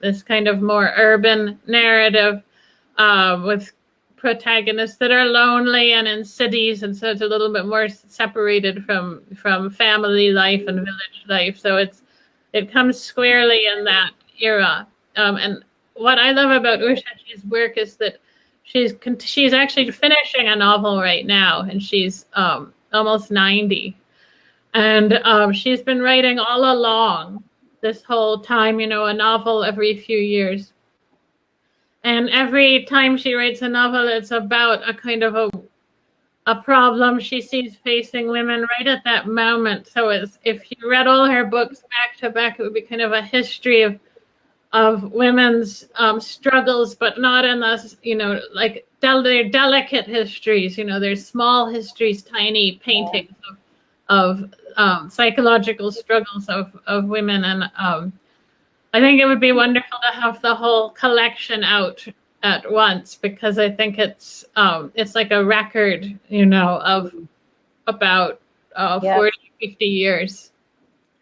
This kind of more urban narrative with protagonists that are lonely and in cities, and so it's a little bit more separated from family life and village life. So it comes squarely in that era. And what I love about Usha's work is that she's actually finishing a novel right now, and she's almost 90, and she's been writing all along this whole time. A novel every few years, and every time she writes a novel, it's about a kind of a problem she sees facing women right at that moment. So if you read all her books back to back, it would be kind of a history of women's struggles, but not in this, like they're delicate histories. There's small histories, tiny paintings of psychological struggles of women. And I think it would be wonderful to have the whole collection out at once, because I think it's like a record, of about 40, 50 years.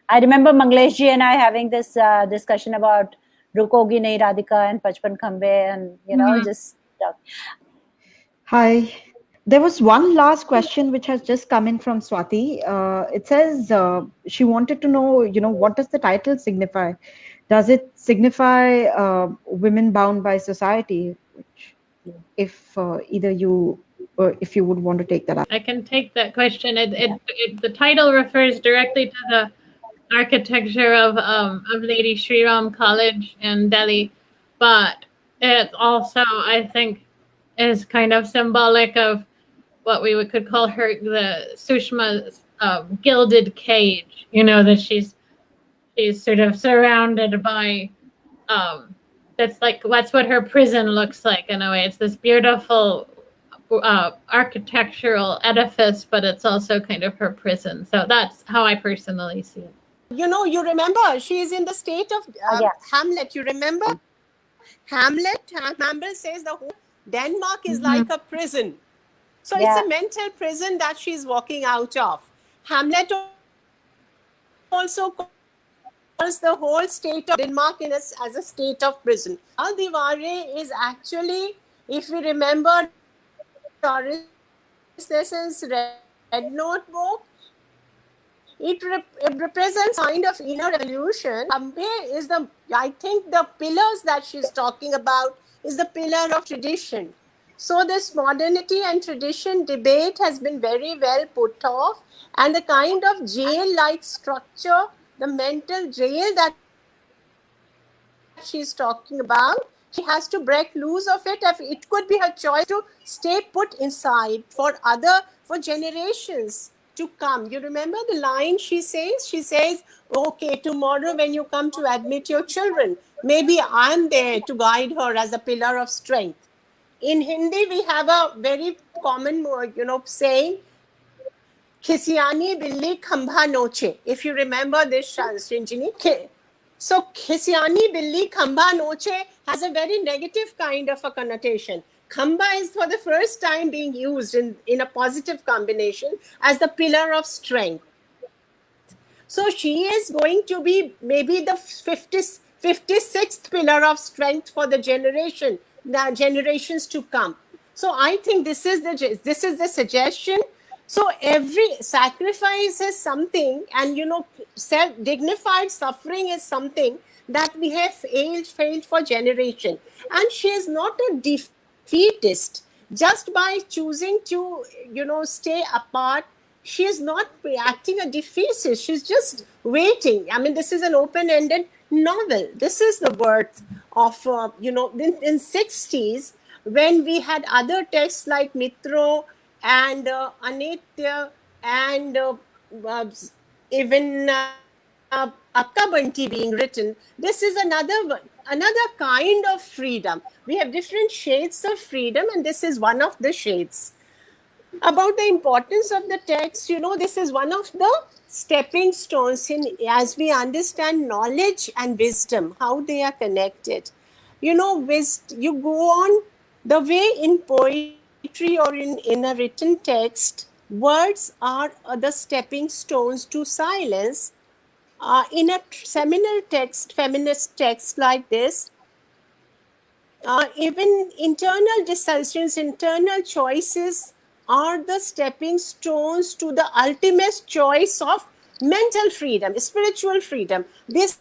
I remember Mangleshji and I having this discussion about Rukogi Nahi Radhika and Pachpan Khambe, and just stuff. Hi. There was one last question which has just come in from Swati. It says she wanted to know, what does the title signify? Does it signify women bound by society? Which, if either you or if you would want to take that up. I can take that question. The title refers directly to the architecture of Lady Shri Ram College in Delhi, but it also, I think, is kind of symbolic of what we could call the Sushma gilded cage, that she's sort of surrounded by, that's what her prison looks like in a way. It's this beautiful architectural edifice, but it's also kind of her prison. So that's how I personally see it. You remember she is in the state of Hamlet. You remember Hamlet says the whole Denmark is like a prison. So it's a mental prison that she's walking out of. Hamlet also calls the whole state of Denmark as a state of prison. Al Diware is actually, if we remember Doris Lesson's Red Notebook, it represents kind of inner revolution. Is I think the pillars that she's talking about is the pillar of tradition. So this modernity and tradition debate has been very well put off, and the kind of jail-like structure, the mental jail that she's talking about, she has to break loose of it. It could be her choice to stay put inside for generations to come. You remember the line she says? She says, okay, tomorrow when you come to admit your children, maybe I'm there to guide her as a pillar of strength. In Hindi, we have a very common, saying, Khisiani billi khamba noche. If you remember this, Shinjini. So, Khisiani billi khamba noche has a very negative kind of a connotation. Khamba is for the first time being used in a positive combination as the pillar of strength. So she is going to be maybe the 56th pillar of strength for the generations to come. So I think this is the suggestion. So every sacrifice is something, and dignified suffering is something that we have failed for generation. And she is not a defeatist. Just by choosing to stay apart, she is not acting a defeatist. She's just waiting. I mean, this is an open-ended novel. This is the worth of in 60s, when we had other texts like Mitro and Anitya and even Akka Banti being written. This is another kind of freedom. We have different shades of freedom, and this is one of the shades. About the importance of the text, this is one of the stepping stones as we understand knowledge and wisdom, how they are connected. You go on the way in poetry or in a written text, words are the stepping stones to silence. In a seminal text, feminist text like this, even internal dissensions, internal choices are the stepping stones to the ultimate choice of mental freedom, spiritual freedom. This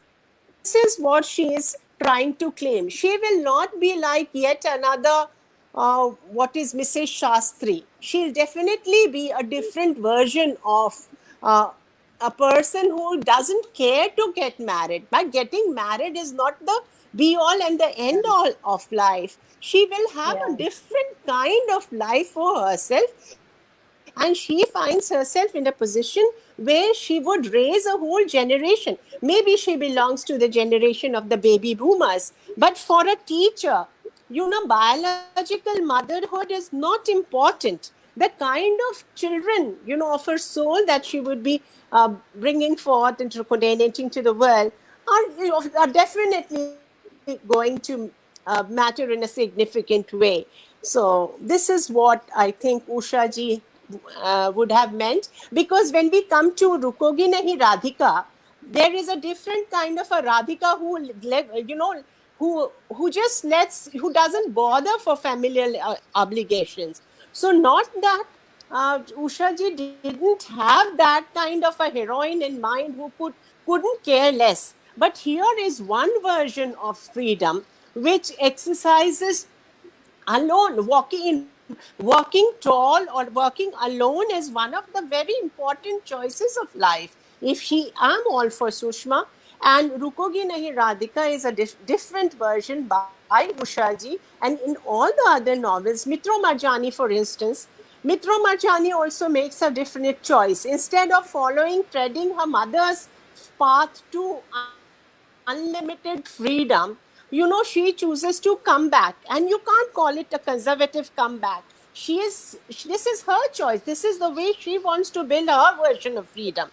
is what she is trying to claim. She will not be like yet another, what is Mrs. Shastri. She'll definitely be a different version of a person who doesn't care to get married. But getting married is not the be-all and the end-all of life. She will have a different kind of life for herself, and she finds herself in a position where she would raise a whole generation. Maybe she belongs to the generation of the baby boomers, but for a teacher, biological motherhood is not important. The kind of children, of her soul that she would be bringing forth and coordinating to the world are definitely going to matter in a significant way. So this is what I think Usha ji would have meant, because when we come to Rukogi Nahi Radhika, there is a different kind of a Radhika who doesn't bother for familial obligations. So not that Usha ji didn't have that kind of a heroine in mind who couldn't care less. But here is one version of freedom which exercises alone. Walking tall or walking alone is one of the very important choices of life. I'm all for Sushma, and Rukogi Nahi Radhika is a different version by Usha ji. And in all the other novels, Mitro Marjani, for instance, Mitra Marjani also makes a definite choice. Instead of treading her mother's path to unlimited freedom, she chooses to come back. And you can't call it a conservative comeback. This is her choice. This is the way she wants to build her version of freedom.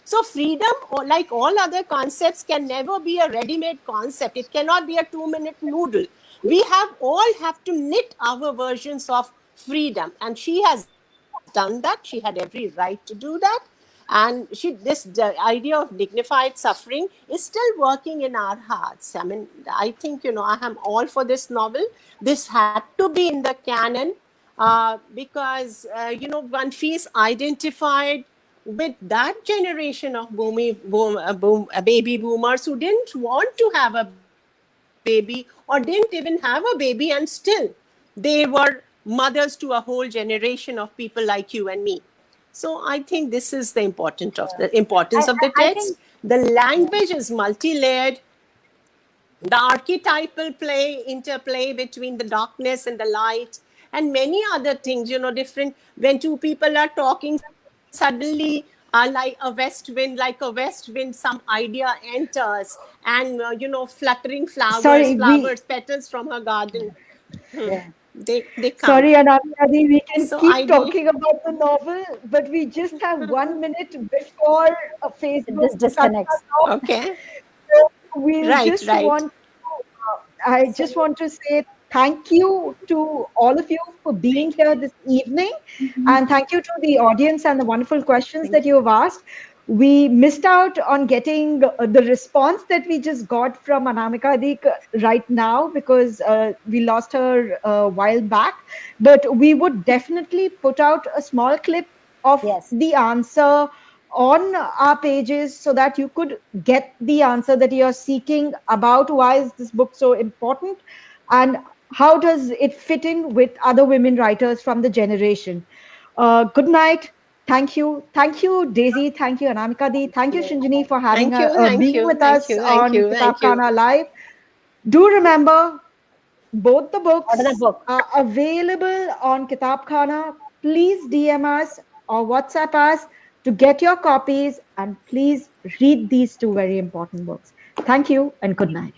So freedom, like all other concepts, can never be a ready-made concept. It cannot be a 2-minute noodle. We all have to knit our versions of freedom, and she has done that. She had every right to do that. And idea of dignified suffering is still working in our hearts. I mean, I think, I am all for this novel. This had to be in the canon, because, one feels identified with that generation of baby boomers who didn't want to have a baby or didn't even have a baby, and still they were mothers to a whole generation of people like you and me. So I think this is the importance of the text. I think, The language is multi-layered. The archetypal interplay between the darkness and the light, and many other things, different. When two people are talking, suddenly, like a west wind, some idea enters, and, fluttering Sorry, flowers, petals from her garden. Hmm. yeah. They come. sorry, Anamika, we can So keep ideally, talking about the novel, but we just have 1 minute before a Facebook This cuts disconnects. us off. okay, So we'll right, just right. want I just want to say thank you to all of you for being here this evening. And thank you to the audience and the wonderful questions Thank that you have asked. We missed out on getting the response that we just got from Anamika Adik right now because we lost her a while back. But we would definitely put out a small clip of Yes. the answer on our pages so that you could get the answer that you're seeking about why is this book so important and how does it fit in with other women writers from the generation. Good night. Thank you, Daisy. Thank you, Anamika Di. Thank you, Shinjini, for thank having you, thank being you, with thank us you, thank on you, Kitab thank you. Khana Live. Do remember, both the Order the books book. are available on Kitab Khana. Please DM us or WhatsApp us to get your copies and please read these two very important books. Thank you and good night.